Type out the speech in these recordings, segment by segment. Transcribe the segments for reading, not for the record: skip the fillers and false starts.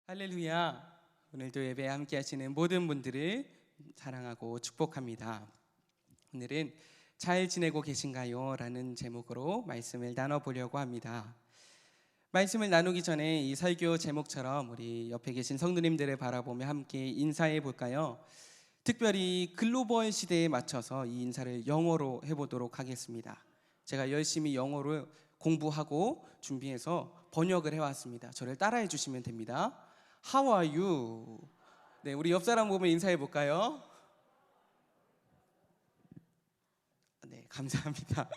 할렐루야. 오늘도 예배에 함께 하시는 모든 분들을 사랑하고 축복합니다. 오늘은 잘 지내고 계신가요? 라는 제목으로 말씀을 나눠보려고 합니다. 말씀을 나누기 전에 이 설교 제목처럼 우리 옆에 계신 성도님들을 바라보며 함께 인사해 볼까요? 특별히 글로벌 시대에 맞춰서 이 인사를 영어로 해보도록 하겠습니다. 제가 열심히 영어를 공부하고 준비해서 번역을 해왔습니다. 저를 따라해 주시면 됩니다. How are you? 네, 우리 옆 사람 보면 인사해 볼까요? 네, 감사합니다.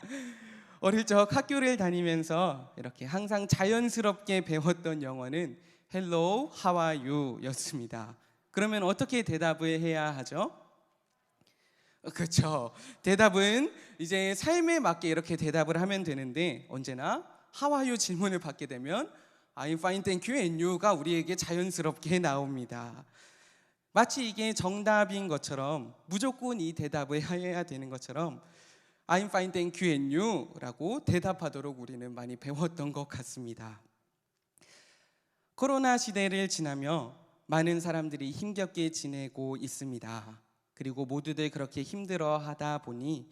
어릴 적 학교를 다니면서 이렇게 항상 자연스럽게 배웠던 영어는 Hello, how are you? 였습니다. 그러면 어떻게 대답을 해야 하죠? 그렇죠. 대답은 이제 삶에 맞게 이렇게 대답을 하면 되는데 언제나 How are you 질문을 받게 되면 I'm fine, thank you, and you가 우리에게 자연스럽게 나옵니다. 마치 이게 정답인 것처럼 무조건 이 대답을 해야 되는 것처럼 I'm fine, thank you, and you라고 대답하도록 우리는 많이 배웠던 것 같습니다. 코로나 시대를 지나며 많은 사람들이 힘겹게 지내고 있습니다. 그리고 모두들 그렇게 힘들어하다 보니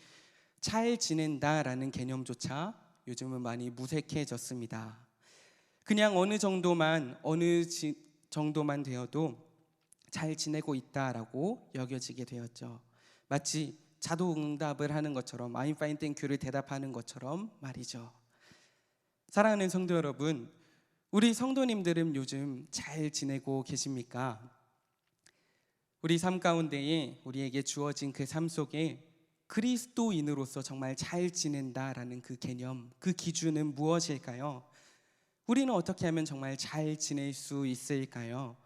잘 지낸다라는 개념조차 요즘은 많이 무색해졌습니다. 그냥 어느 정도만 되어도 잘 지내고 있다라고 여겨지게 되었죠. 마치 자동응답을 하는 것처럼 I'm fine, thank you를 대답하는 것처럼 말이죠. 사랑하는 성도 여러분, 우리 성도님들은 요즘 잘 지내고 계십니까? 우리 삶 가운데에 우리에게 주어진 그 삶 속에 그리스도인으로서 정말 잘 지낸다라는 그 개념, 그 기준은 무엇일까요? 우리는 어떻게 하면 정말 잘 지낼 수 있을까요?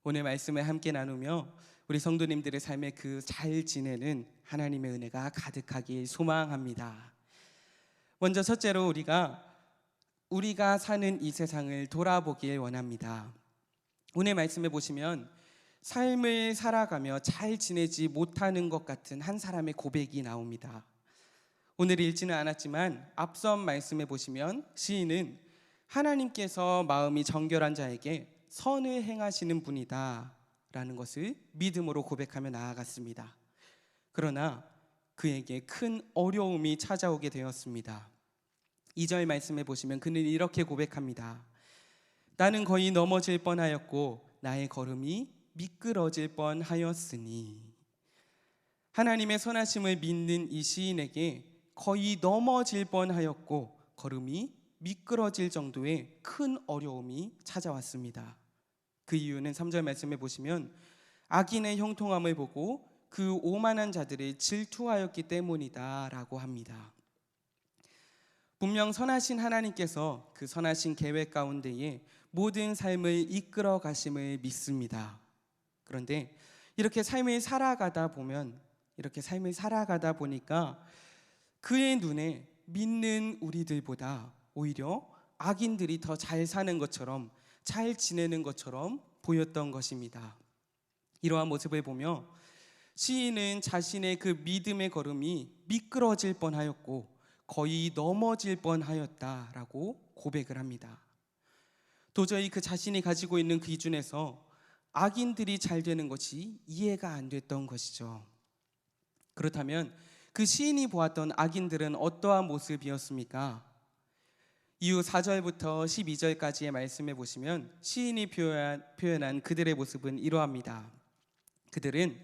오늘 말씀을 함께 나누며 우리 성도님들의 삶에 그 잘 지내는 하나님의 은혜가 가득하길 소망합니다. 먼저 첫째로 우리가 사는 이 세상을 돌아보길 원합니다. 오늘 말씀에 보시면 삶을 살아가며 잘 지내지 못하는 것 같은 한 사람의 고백이 나옵니다. 오늘 읽지는 않았지만 앞선 말씀에 보시면 시인은 하나님께서 마음이 정결한 자에게 선을 행하시는 분이다 라는 것을 믿음으로 고백하며 나아갔습니다. 그러나 그에게 큰 어려움이 찾아오게 되었습니다. 2절 말씀에 보시면 그는 이렇게 고백합니다. 나는 거의 넘어질 뻔하였고 나의 걸음이 미끄러질 뻔하였으니. 하나님의 선하심을 믿는 이 시인에게 거의 넘어질 뻔하였고 걸음이 미끄러질 정도의 큰 어려움이 찾아왔습니다. 그 이유는 3절 말씀에 보시면 악인의 형통함을 보고 그 오만한 자들을 질투하였기 때문이다 라고 합니다. 분명 선하신 하나님께서 그 선하신 계획 가운데에 모든 삶을 이끌어 가심을 믿습니다. 그런데 이렇게 삶을 살아가다 보니까 그의 눈에 믿는 우리들보다 오히려 악인들이 더 잘 사는 것처럼 잘 지내는 것처럼 보였던 것입니다. 이러한 모습을 보며 시인은 자신의 그 믿음의 걸음이 미끄러질 뻔하였고 거의 넘어질 뻔하였다라고 고백을 합니다. 도저히 그 자신이 가지고 있는 그 기준에서 악인들이 잘 되는 것이 이해가 안 됐던 것이죠. 그렇다면 그 시인이 보았던 악인들은 어떠한 모습이었습니까? 이후 4절부터 12절까지의 말씀에 보시면 시인이 표현한 그들의 모습은 이러합니다. 그들은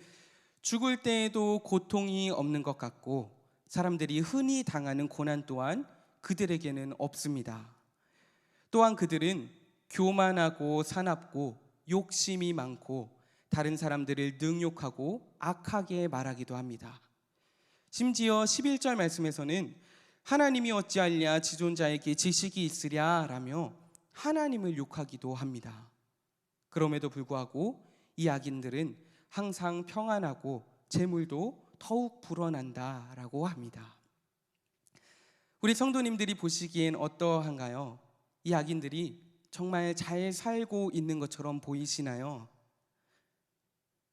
죽을 때에도 고통이 없는 것 같고 사람들이 흔히 당하는 고난 또한 그들에게는 없습니다. 또한 그들은 교만하고 사납고 욕심이 많고 다른 사람들을 능욕하고 악하게 말하기도 합니다. 심지어 11절 말씀에서는 하나님이 어찌하랴 지존자에게 지식이 있으랴 라며 하나님을 욕하기도 합니다. 그럼에도 불구하고 이 악인들은 항상 평안하고 재물도 더욱 불어난다 라고 합니다. 우리 성도님들이 보시기엔 어떠한가요? 이 악인들이 정말 잘 살고 있는 것처럼 보이시나요?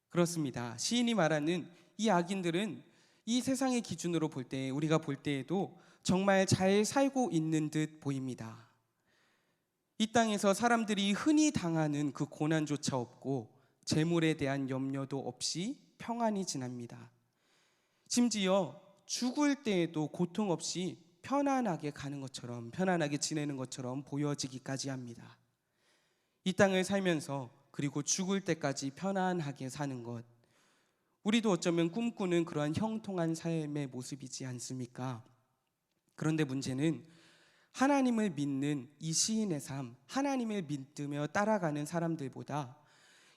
그렇습니다. 시인이 말하는 이 악인들은 이 세상의 기준으로 볼 때 우리가 볼 때에도 정말 잘 살고 있는 듯 보입니다. 이 땅에서 사람들이 흔히 당하는 그 고난조차 없고 재물에 대한 염려도 없이 평안히 지납니다. 심지어 죽을 때에도 고통 없이 편안하게 가는 것처럼, 편안하게 지내는 것처럼 보여지기까지 합니다. 이 땅을 살면서 그리고 죽을 때까지 편안하게 사는 것, 우리도 어쩌면 꿈꾸는 그러한 형통한 삶의 모습이지 않습니까? 그런데 문제는 하나님을 믿는 이 시인의 삶, 하나님을 믿으며 따라가는 사람들보다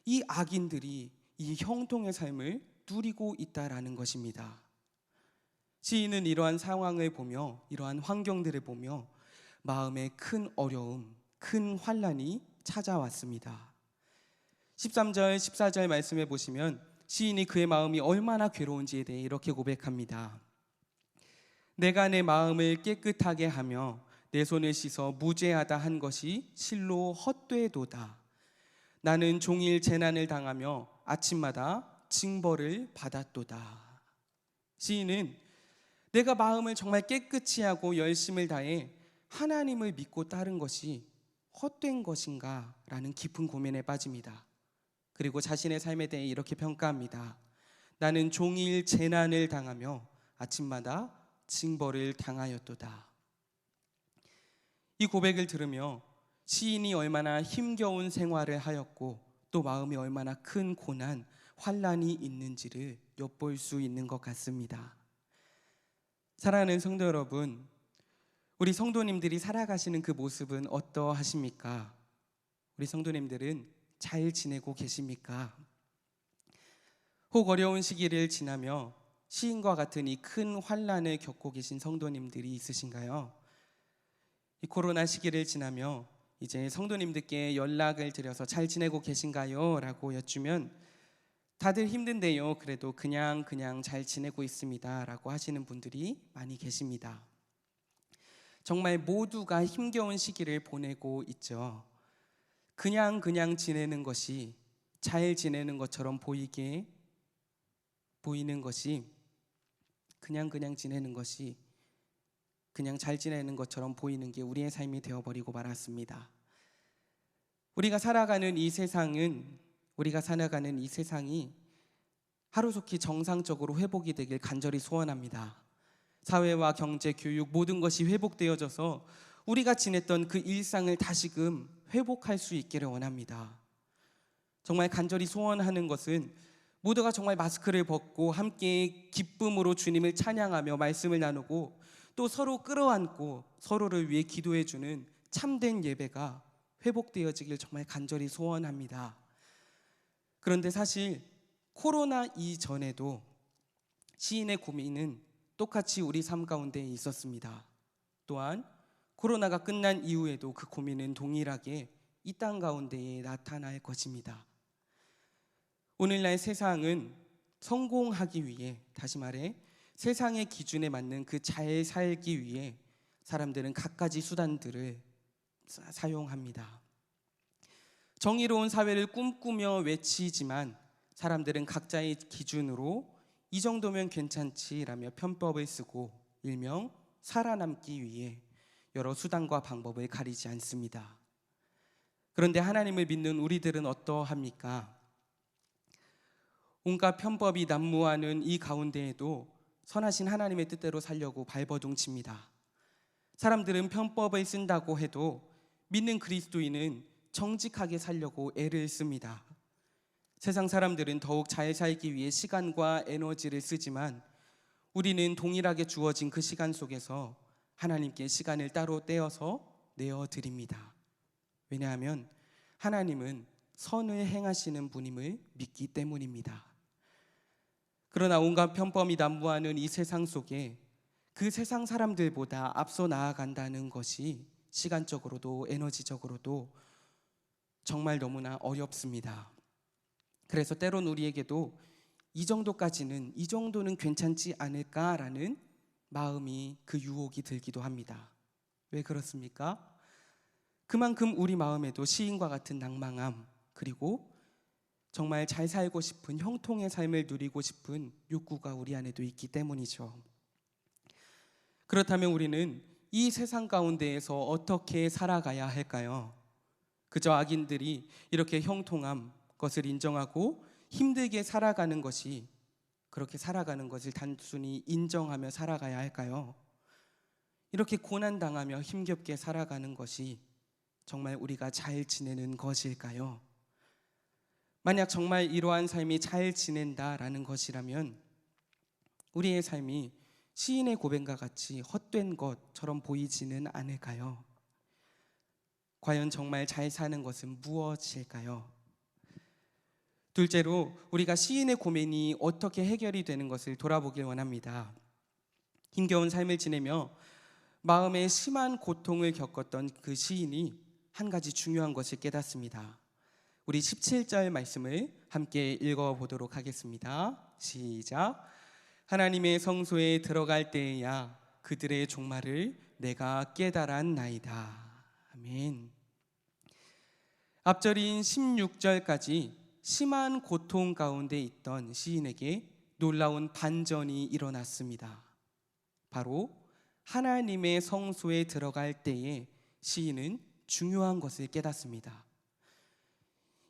이 악인들이 이 형통의 삶을 누리고 있다라는 것입니다. 시인은 이러한 상황을 보며, 이러한 환경들을 보며 마음에 큰 어려움, 큰 환난이 찾아왔습니다. 13절, 14절 말씀해 보시면 시인이 그의 마음이 얼마나 괴로운지에 대해 이렇게 고백합니다. 내가 내 마음을 깨끗하게 하며 내 손을 씻어 무죄하다 한 것이 실로 헛되도다. 나는 종일 재난을 당하며 아침마다 징벌을 받았도다. 시인은 내가 마음을 정말 깨끗이 하고 열심을 다해 하나님을 믿고 따른 것이 헛된 것인가? 라는 깊은 고민에 빠집니다. 그리고 자신의 삶에 대해 이렇게 평가합니다. 나는 종일 재난을 당하며 아침마다 징벌을 당하였도다. 이 고백을 들으며 시인이 얼마나 힘겨운 생활을 하였고 또 마음이 얼마나 큰 고난, 환난이 있는지를 엿볼 수 있는 것 같습니다. 사랑하는 성도 여러분, 우리 성도님들이 살아가시는 그 모습은 어떠하십니까? 우리 성도님들은 잘 지내고 계십니까? 혹 어려운 시기를 지나며 시인과 같은 이 큰 환난을 겪고 계신 성도님들이 있으신가요? 이 코로나 시기를 지나며 이제 성도님들께 연락을 드려서 잘 지내고 계신가요? 라고 여쭈면 다들 힘든데요, 그래도 그냥 잘 지내고 있습니다 라고 하시는 분들이 많이 계십니다. 정말 모두가 힘겨운 시기를 보내고 있죠. 그냥 지내는 것이 잘 지내는 것처럼 보이는 것이, 그냥 지내는 것이 그냥 잘 지내는 것처럼 보이는 게 우리의 삶이 되어버리고 말았습니다. 우리가 살아가는 이 세상이 하루속히 정상적으로 회복이 되길 간절히 소원합니다. 사회와 경제, 교육 모든 것이 회복되어져서 우리가 지냈던 그 일상을 다시금 회복할 수 있기를 원합니다. 정말 간절히 소원하는 것은 모두가 정말 마스크를 벗고 함께 기쁨으로 주님을 찬양하며 말씀을 나누고 또 서로 끌어안고 서로를 위해 기도해주는 참된 예배가 회복되어지길 정말 간절히 소원합니다. 그런데 사실 코로나 이전에도 시인의 고민은 똑같이 우리 삶 가운데 있었습니다. 또한 코로나가 끝난 이후에도 그 고민은 동일하게 이 땅 가운데에 나타날 것입니다. 오늘날 세상은 성공하기 위해, 다시 말해 세상의 기준에 맞는 그 잘 살기 위해 사람들은 갖가지 수단들을 사용합니다. 정의로운 사회를 꿈꾸며 외치지만 사람들은 각자의 기준으로 이 정도면 괜찮지라며 편법을 쓰고 일명 살아남기 위해 여러 수단과 방법을 가리지 않습니다. 그런데 하나님을 믿는 우리들은 어떠합니까? 온갖 편법이 난무하는 이 가운데에도 선하신 하나님의 뜻대로 살려고 발버둥칩니다. 사람들은 편법을 쓴다고 해도 믿는 그리스도인은 정직하게 살려고 애를 씁니다. 세상 사람들은 더욱 잘 살기 위해 시간과 에너지를 쓰지만 우리는 동일하게 주어진 그 시간 속에서 하나님께 시간을 따로 떼어서 내어드립니다. 왜냐하면 하나님은 선을 행하시는 분임을 믿기 때문입니다. 그러나 온갖 편법이 난무하는 이 세상 속에 그 세상 사람들보다 앞서 나아간다는 것이 시간적으로도 에너지적으로도 정말 너무나 어렵습니다. 그래서 때론 우리에게도 이 정도는 괜찮지 않을까라는 마음이, 그 유혹이 들기도 합니다. 왜 그렇습니까? 그만큼 우리 마음에도 시인과 같은 낭망함, 그리고 정말 잘 살고 싶은 형통의 삶을 누리고 싶은 욕구가 우리 안에도 있기 때문이죠. 그렇다면 우리는 이 세상 가운데에서 어떻게 살아가야 할까요? 그저 악인들이 이렇게 형통함 것을 인정하고 힘들게 살아가는 것이, 그렇게 살아가는 것을 단순히 인정하며 살아가야 할까요? 이렇게 고난당하며 힘겹게 살아가는 것이 정말 우리가 잘 지내는 것일까요? 만약 정말 이러한 삶이 잘 지낸다라는 것이라면 우리의 삶이 시인의 고백과 같이 헛된 것처럼 보이지는 않을까요? 과연 정말 잘 사는 것은 무엇일까요? 둘째로, 우리가 시인의 고민이 어떻게 해결이 되는 것을 돌아보길 원합니다. 힘겨운 삶을 지내며 마음에 심한 고통을 겪었던 그 시인이 한 가지 중요한 것을 깨닫습니다. 우리 17절 말씀을 함께 읽어보도록 하겠습니다. 시작. 하나님의 성소에 들어갈 때에야 그들의 종말을 내가 깨달았나이다. 아멘. 앞절인 16절까지 심한 고통 가운데 있던 시인에게 놀라운 반전이 일어났습니다. 바로 하나님의 성소에 들어갈 때에 시인은 중요한 것을 깨닫습니다.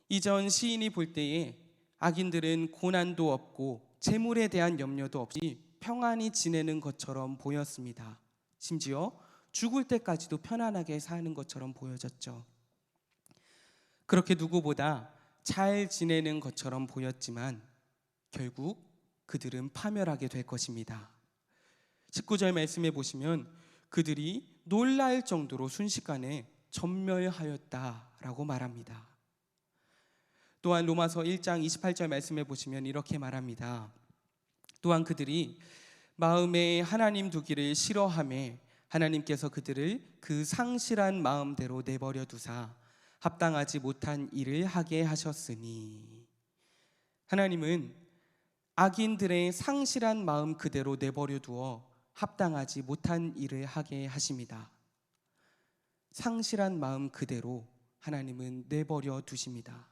이전 시인이 볼 때에 악인들은 고난도 없고 재물에 대한 염려도 없이 평안히 지내는 것처럼 보였습니다. 심지어 죽을 때까지도 편안하게 사는 것처럼 보여졌죠. 그렇게 누구보다 잘 지내는 것처럼 보였지만 결국 그들은 파멸하게 될 것입니다. 19절 말씀에 보시면 그들이 놀랄 정도로 순식간에 전멸하였다라고 말합니다. 또한 로마서 1장 28절 말씀에 보시면 이렇게 말합니다. 또한 그들이 마음에 하나님 두기를 싫어하며 하나님께서 그들을 그 상실한 마음대로 내버려 두사 합당하지 못한 일을 하게 하셨으니, 하나님은 악인들의 상실한 마음 그대로 내버려 두어 합당하지 못한 일을 하게 하십니다. 상실한 마음 그대로 하나님은 내버려 두십니다.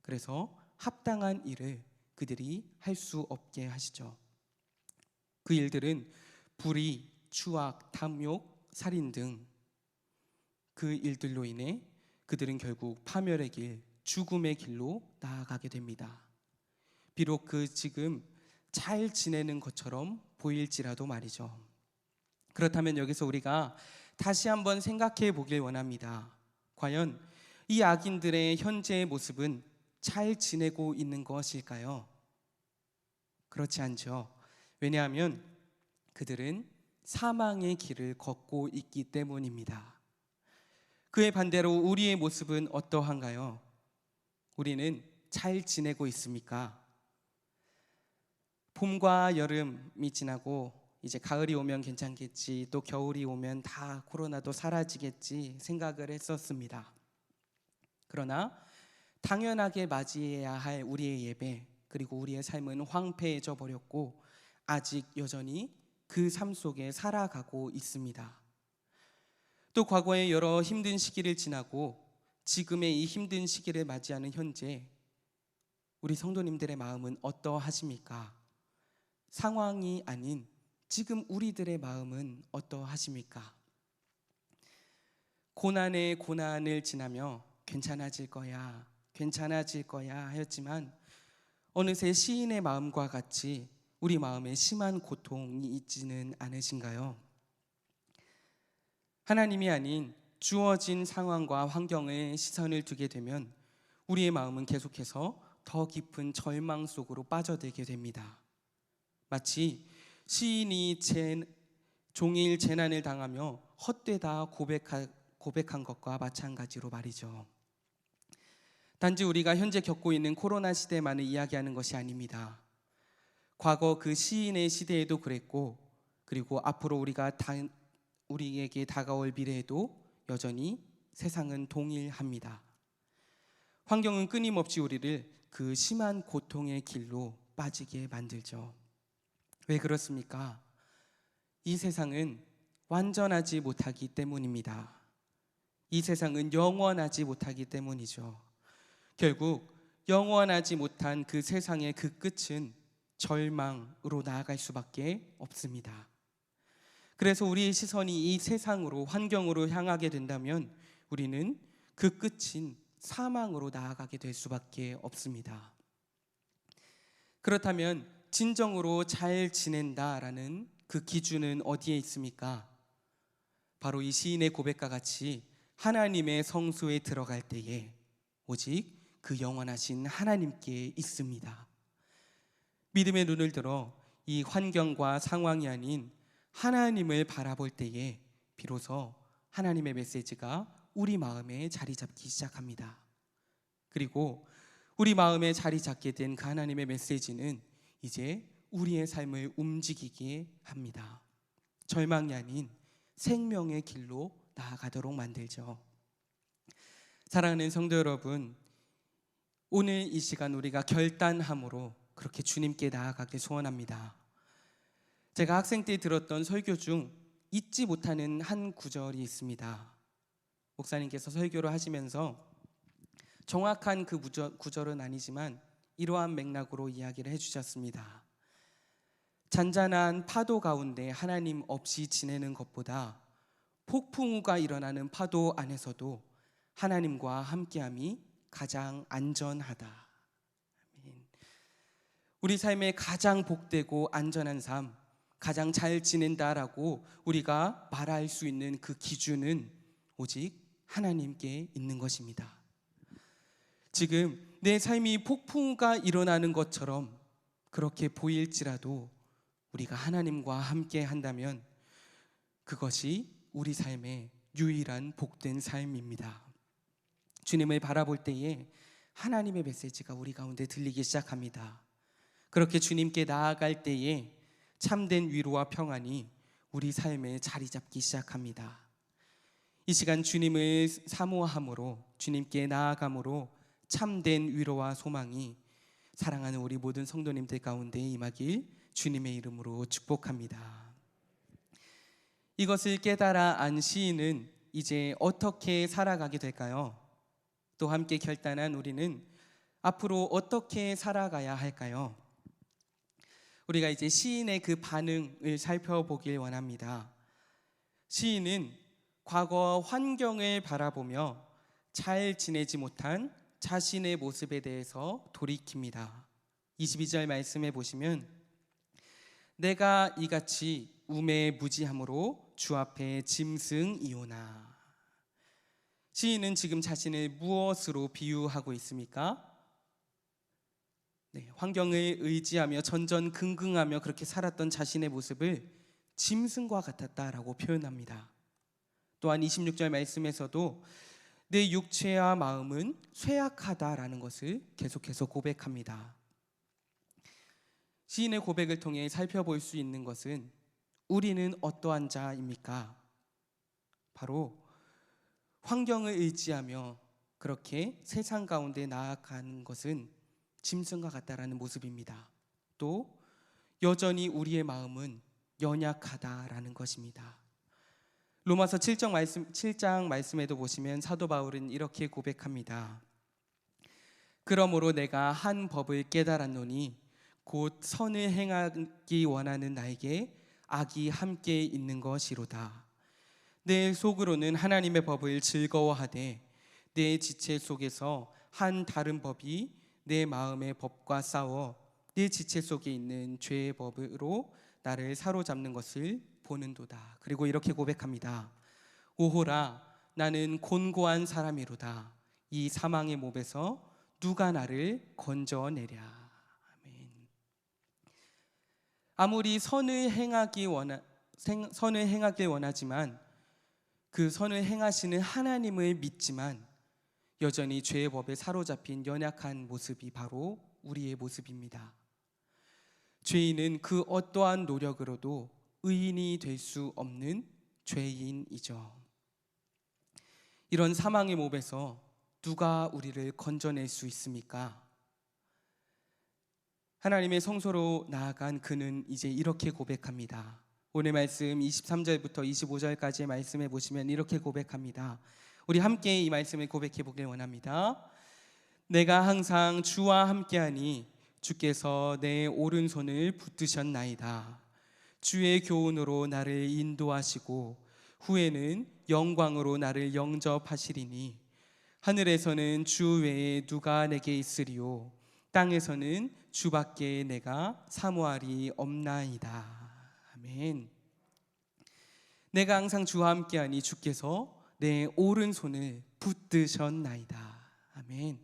그래서 합당한 일을 그들이 할 수 없게 하시죠. 그 일들은 불의, 추악, 탐욕, 살인 등 그 일들로 인해 그들은 결국 파멸의 길, 죽음의 길로 나아가게 됩니다. 비록 그 지금 잘 지내는 것처럼 보일지라도 말이죠. 그렇다면 여기서 우리가 다시 한번 생각해 보길 원합니다. 과연 이 악인들의 현재의 모습은 잘 지내고 있는 것일까요? 그렇지 않죠. 왜냐하면 그들은 사망의 길을 걷고 있기 때문입니다. 그의 반대로 우리의 모습은 어떠한가요? 우리는 잘 지내고 있습니까? 봄과 여름이 지나고 이제 가을이 오면 괜찮겠지, 또 겨울이 오면 다 코로나도 사라지겠지 생각을 했었습니다. 그러나 당연하게 맞이해야 할 우리의 예배, 그리고 우리의 삶은 황폐해져 버렸고 아직 여전히 그 삶 속에 살아가고 있습니다. 또 과거의 여러 힘든 시기를 지나고 지금의 이 힘든 시기를 맞이하는 현재 우리 성도님들의 마음은 어떠하십니까? 상황이 아닌 지금 우리들의 마음은 어떠하십니까? 고난의 고난을 지나며 괜찮아질 거야, 괜찮아질 거야 하였지만 어느새 시인의 마음과 같이 우리 마음에 심한 고통이 있지는 않으신가요? 하나님이 아닌 주어진 상황과 환경에 시선을 두게 되면 우리의 마음은 계속해서 더 깊은 절망 속으로 빠져들게 됩니다. 마치 시인이 종일 재난을 당하며 헛되다 고백한 것과 마찬가지로 말이죠. 단지 우리가 현재 겪고 있는 코로나 시대만을 이야기하는 것이 아닙니다. 과거 그 시인의 시대에도 그랬고, 그리고 앞으로 우리에게 다가올 미래에도 여전히 세상은 동일합니다. 환경은 끊임없이 우리를 그 심한 고통의 길로 빠지게 만들죠. 왜 그렇습니까? 이 세상은 완전하지 못하기 때문입니다. 이 세상은 영원하지 못하기 때문이죠. 결국 영원하지 못한 그 세상의 그 끝은 절망으로 나아갈 수밖에 없습니다. 그래서 우리의 시선이 이 세상으로, 환경으로 향하게 된다면 우리는 그 끝인 사망으로 나아가게 될 수밖에 없습니다. 그렇다면 진정으로 잘 지낸다라는 그 기준은 어디에 있습니까? 바로 이 시인의 고백과 같이 하나님의 성소에 들어갈 때에 오직 그 영원하신 하나님께 있습니다. 믿음의 눈을 들어 이 환경과 상황이 아닌 하나님을 바라볼 때에 비로소 하나님의 메시지가 우리 마음에 자리 잡기 시작합니다. 그리고 우리 마음에 자리 잡게 된 그 하나님의 메시지는 이제 우리의 삶을 움직이게 합니다. 절망이 아닌 생명의 길로 나아가도록 만들죠. 사랑하는 성도 여러분, 오늘 이 시간 우리가 결단함으로 그렇게 주님께 나아가길 소원합니다. 제가 학생 때 들었던 설교 중 잊지 못하는 한 구절이 있습니다. 목사님께서 설교를 하시면서 정확한 그 구절은 아니지만 이러한 맥락으로 이야기를 해주셨습니다. 잔잔한 파도 가운데 하나님 없이 지내는 것보다 폭풍우가 일어나는 파도 안에서도 하나님과 함께함이 가장 안전하다. 우리 삶에 가장 복되고 안전한 삶, 가장 잘 지낸다라고 우리가 말할 수 있는 그 기준은 오직 하나님께 있는 것입니다. 지금 내 삶이 폭풍우가 일어나는 것처럼 그렇게 보일지라도 우리가 하나님과 함께 한다면 그것이 우리 삶의 유일한 복된 삶입니다. 주님을 바라볼 때에 하나님의 메시지가 우리 가운데 들리기 시작합니다. 그렇게 주님께 나아갈 때에 참된 위로와 평안이 우리 삶에 자리 잡기 시작합니다. 이 시간 주님을 사모함으로, 주님께 나아감으로 참된 위로와 소망이 사랑하는 우리 모든 성도님들 가운데 임하길 주님의 이름으로 축복합니다. 이것을 깨달아 안 시인은 이제 어떻게 살아가게 될까요? 또 함께 결단한 우리는 앞으로 어떻게 살아가야 할까요? 우리가 이제 시인의 그 반응을 살펴보길 원합니다. 시인은 과거 환경을 바라보며 잘 지내지 못한 자신의 모습에 대해서 돌이킵니다. 22절 말씀해 보시면 내가 이같이 우매무지함으로 주 앞에 짐승이오나. 시인은 지금 자신을 무엇으로 비유하고 있습니까? 환경을 의지하며 전전긍긍하며 그렇게 살았던 자신의 모습을 짐승과 같았다라고 표현합니다. 또한 26절 말씀에서도 내 육체와 마음은 쇠약하다라는 것을 계속해서 고백합니다. 시인의 고백을 통해 살펴볼 수 있는 것은 우리는 어떠한 자입니까? 바로 환경을 의지하며 그렇게 세상 가운데 나아가는 것은 짐승과 같다라는 모습입니다. 또 여전히 우리의 마음은 연약하다라는 것입니다. 로마서 7장 말씀에도 보시면 사도 바울은 이렇게 고백합니다. 그러므로 내가 한 법을 깨달았노니 곧 선을 행하기 원하는 나에게 악이 함께 있는 것이로다. 내 속으로는 하나님의 법을 즐거워하되 내 지체 속에서 한 다른 법이 내 마음의 법과 싸워 내 지체 속에 있는 죄의 법으로 나를 사로잡는 것을 보는도다. 그리고 이렇게 고백합니다. 오호라 나는 곤고한 사람이로다. 이 사망의 몹에서 누가 나를 건져내랴. 아멘. 아무리 선을 행하길 원하지만 그 선을 행하시는 하나님을 믿지만 여전히 죄의 법에 사로잡힌 연약한 모습이 바로 우리의 모습입니다. 죄인은 그 어떠한 노력으로도 의인이 될 수 없는 죄인이죠. 이런 사망의 몹에서 누가 우리를 건져낼 수 있습니까? 하나님의 성소로 나아간 그는 이제 이렇게 고백합니다. 오늘 말씀 23절부터 25절까지의 말씀에 보시면 이렇게 고백합니다. 우리 함께 이 말씀을 고백해 보길 원합니다. 내가 항상 주와 함께하니 주께서 내 오른손을 붙드셨나이다. 주의 교훈으로 나를 인도하시고 후에는 영광으로 나를 영접하시리니 하늘에서는 주 외에 누가 내게 있으리요 땅에서는 주밖에 내가 사모하리 없나이다. 아멘. 내가 항상 주와 함께하니 주께서 내 오른손을 붙드셨나이다. 아멘.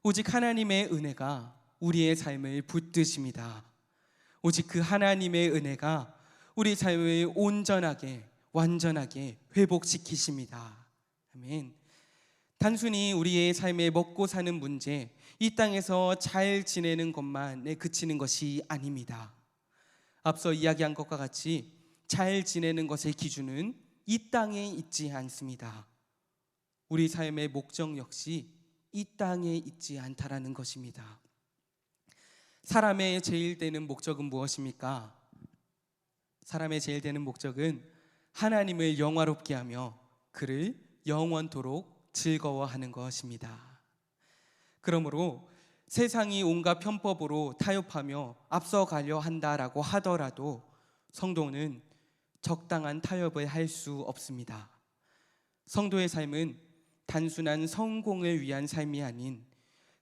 오직 하나님의 은혜가 우리의 삶을 붙드십니다. 오직 그 하나님의 은혜가 우리 삶을 온전하게 완전하게 회복시키십니다. 아멘. 단순히 우리의 삶에 먹고 사는 문제, 이 땅에서 잘 지내는 것만에 그치는 것이 아닙니다. 앞서 이야기한 것과 같이 잘 지내는 것의 기준은 이 땅에 있지 않습니다. 우리 삶의 목적 역시 이 땅에 있지 않다라는 것입니다. 사람의 제일 되는 목적은 무엇입니까? 사람의 제일 되는 목적은 하나님을 영화롭게 하며 그를 영원토록 즐거워하는 것입니다. 그러므로 세상이 온갖 편법으로 타협하며 앞서가려 한다라고 하더라도 성도는 적당한 타협을 할 수 없습니다. 성도의 삶은 단순한 성공을 위한 삶이 아닌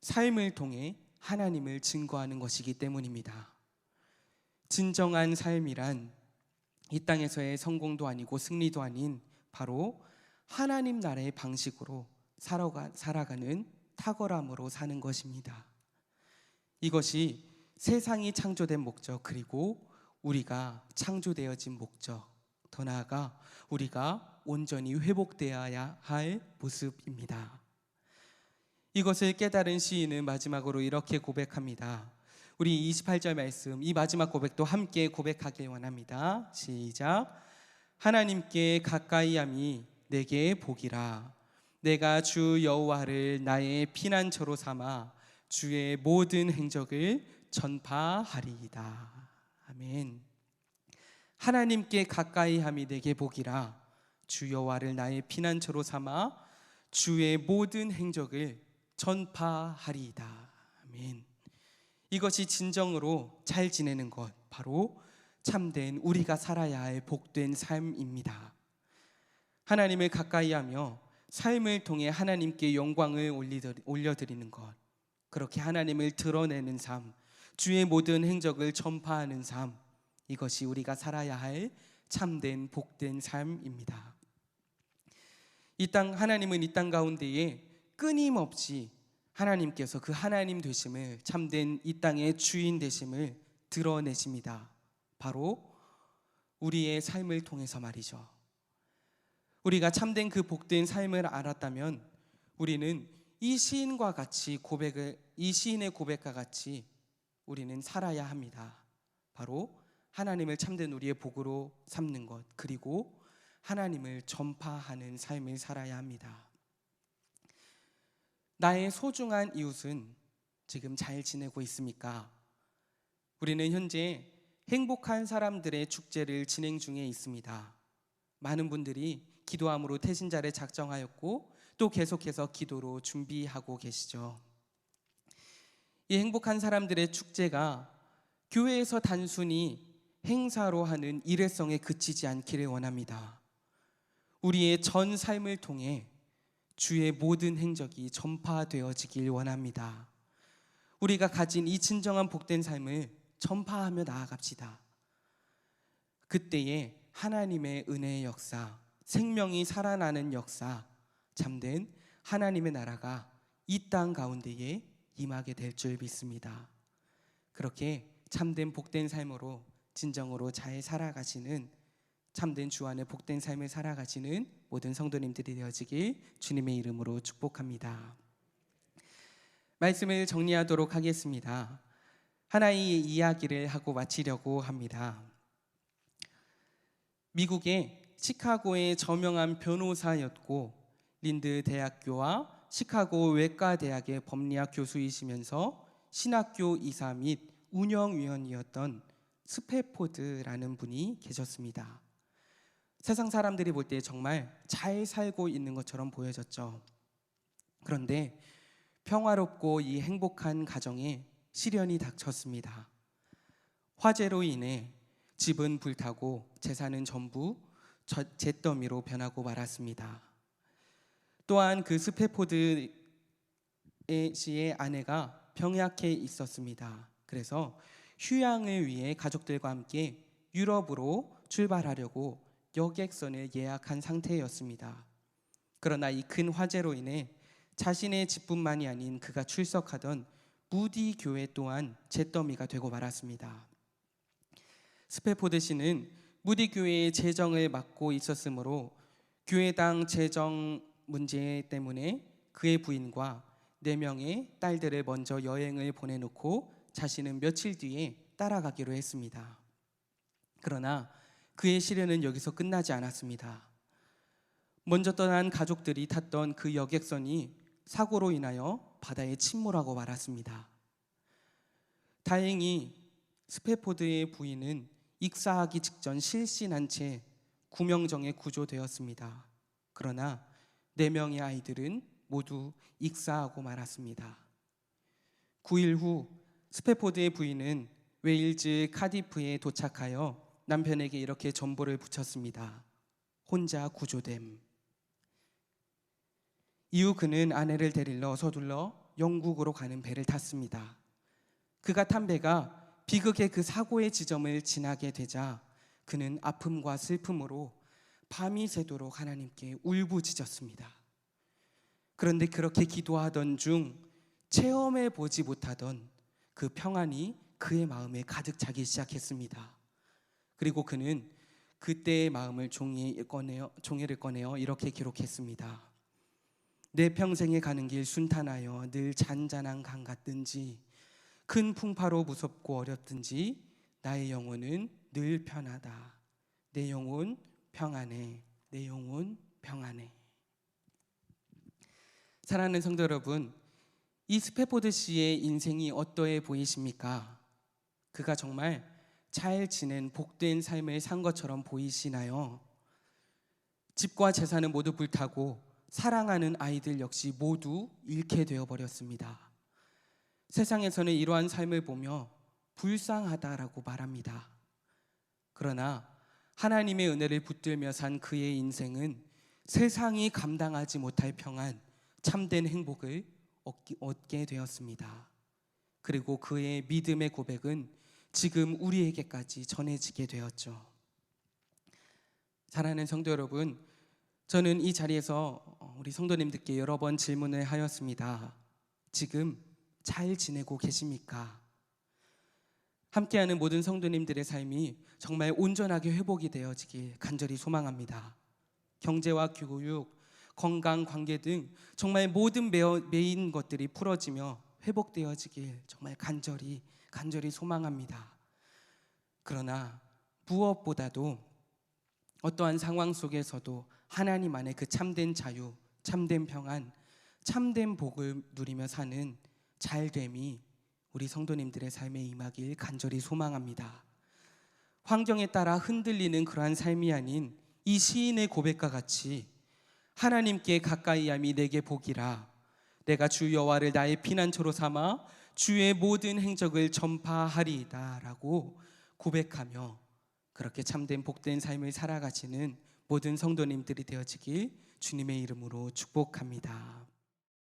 삶을 통해 하나님을 증거하는 것이기 때문입니다. 진정한 삶이란 이 땅에서의 성공도 아니고 승리도 아닌 바로 하나님 나라의 방식으로 살아가는 탁월함으로 사는 것입니다. 이것이 세상이 창조된 목적, 그리고 우리가 창조되어진 목적, 더 나아가 우리가 온전히 회복되어야 할 모습입니다. 이것을 깨달은 시인은 마지막으로 이렇게 고백합니다. 우리 28절 말씀, 이 마지막 고백도 함께 고백하길 원합니다. 시작. 하나님께 가까이함이 내게 복이라. 내가 주 여호와를 나의 피난처로 삼아 주의 모든 행적을 전파하리이다. 아멘. 하나님께 가까이함이 내게 복이라. 주 여호와를 나의 피난처로 삼아 주의 모든 행적을 전파하리이다. 아멘. 이것이 진정으로 잘 지내는 것, 바로 참된 우리가 살아야 할 복된 삶입니다. 하나님을 가까이하며 삶을 통해 하나님께 영광을 올려드리는 것, 그렇게 하나님을 드러내는 삶, 주의 모든 행적을 전파하는 삶, 이것이 우리가 살아야 할 참된 복된 삶입니다. 하나님은 이 땅 가운데에 끊임없이 하나님께서 그 하나님 되심을, 참된 이 땅의 주인 되심을 드러내십니다. 바로 우리의 삶을 통해서 말이죠. 우리가 참된 그 복된 삶을 알았다면 우리는 이 시인의 고백과 같이 우리는 살아야 합니다. 바로 하나님을 참된 우리의 복으로 삼는 것, 그리고 하나님을 전파하는 삶을 살아야 합니다. 나의 소중한 이웃은 지금 잘 지내고 있습니까? 우리는 현재 행복한 사람들의 축제를 진행 중에 있습니다. 많은 분들이 기도함으로 태신자를 작정하였고 또 계속해서 기도로 준비하고 계시죠. 이 행복한 사람들의 축제가 교회에서 단순히 행사로 하는 일회성에 그치지 않기를 원합니다. 우리의 전 삶을 통해 주의 모든 행적이 전파되어지길 원합니다. 우리가 가진 이 진정한 복된 삶을 전파하며 나아갑시다. 그때에 하나님의 은혜의 역사, 생명이 살아나는 역사, 참된 하나님의 나라가 이 땅 가운데에 임하게 될 줄 믿습니다. 그렇게 참된 복된 삶으로 진정으로 잘 살아가시는, 참된 주 안에 복된 삶을 살아가시는 모든 성도님들이 되어지길 주님의 이름으로 축복합니다. 말씀을 정리하도록 하겠습니다. 하나의 이야기를 하고 마치려고 합니다. 미국의 시카고의 저명한 변호사였고 린드 대학교와 시카고 외과대학의 법리학 교수이시면서 신학교 이사 및 운영위원이었던 스패포드라는 분이 계셨습니다. 세상 사람들이 볼 때 정말 잘 살고 있는 것처럼 보여졌죠. 그런데 평화롭고 이 행복한 가정에 시련이 닥쳤습니다. 화재로 인해 집은 불타고 재산은 전부 잿더미로 변하고 말았습니다. 또한 그 스페포드 씨의 아내가 병약해 있었습니다. 그래서 휴양을 위해 가족들과 함께 유럽으로 출발하려고 여객선을 예약한 상태였습니다. 그러나 이 큰 화재로 인해 자신의 집뿐만이 아닌 그가 출석하던 무디 교회 또한 잿더미가 되고 말았습니다. 스페포드 씨는 무디 교회의 재정을 맡고 있었으므로 교회당 재정 문제 때문에 그의 부인과 4명의 딸들을 먼저 여행을 보내놓고 자신은 며칠 뒤에 따라가기로 했습니다. 그러나 그의 시련은 여기서 끝나지 않았습니다. 먼저 떠난 가족들이 탔던 그 여객선이 사고로 인하여 바다에 침몰하고 말았습니다. 다행히 스페포드의 부인은 익사하기 직전 실신한 채 구명정에 구조되었습니다. 그러나 4명의 아이들은 모두 익사하고 말았습니다. 9일 후 스페포드의 부인은 웨일즈 카디프에 도착하여 남편에게 이렇게 전보를 붙였습니다. 혼자 구조됨. 이후 그는 아내를 데리러 서둘러 영국으로 가는 배를 탔습니다. 그가 탄 배가 비극의 그 사고의 지점을 지나게 되자 그는 아픔과 슬픔으로 밤이 새도록 하나님께 울부짖었습니다. 그런데 그렇게 기도하던 중 체험해 보지 못하던 그 평안이 그의 마음에 가득 차기 시작했습니다. 그리고 그는 그때의 마음을 종이를 꺼내어 이렇게 기록했습니다. 내 평생에 가는 길 순탄하여 늘 잔잔한 강 같든지 큰 풍파로 무섭고 어렵든지 나의 영혼은 늘 편하다. 내 영혼 평안해. 내 영혼 평안해. 사랑하는 성도 여러분, 이 스페포드 씨의 인생이 어떠해 보이십니까? 그가 정말 잘 지낸 복된 삶을 산 것처럼 보이시나요? 집과 재산은 모두 불타고 사랑하는 아이들 역시 모두 잃게 되어버렸습니다. 세상에서는 이러한 삶을 보며 불쌍하다라고 말합니다. 그러나 하나님의 은혜를 붙들며 산 그의 인생은 세상이 감당하지 못할 평안, 참된 행복을 얻게 되었습니다. 그리고 그의 믿음의 고백은 지금 우리에게까지 전해지게 되었죠. 사랑하는 성도 여러분, 저는 이 자리에서 우리 성도님들께 여러 번 질문을 하였습니다. 지금 잘 지내고 계십니까? 함께하는 모든 성도님들의 삶이 정말 온전하게 회복이 되어지길 간절히 소망합니다. 경제와 교육, 건강, 관계 등 정말 모든 메인 것들이 풀어지며 회복되어지길 정말 간절히 소망합니다. 그러나 무엇보다도 어떠한 상황 속에서도 하나님 안에 그 참된 자유, 참된 평안, 참된 복을 누리며 사는 잘됨이 우리 성도님들의 삶에 임하길 간절히 소망합니다. 환경에 따라 흔들리는 그러한 삶이 아닌 이 시인의 고백과 같이 하나님께 가까이함이 내게 복이라. 내가 주 여호와를 나의 피난처로 삼아 주의 모든 행적을 전파하리이다 라고 고백하며 그렇게 참된 복된 삶을 살아가시는 모든 성도님들이 되어지길 주님의 이름으로 축복합니다.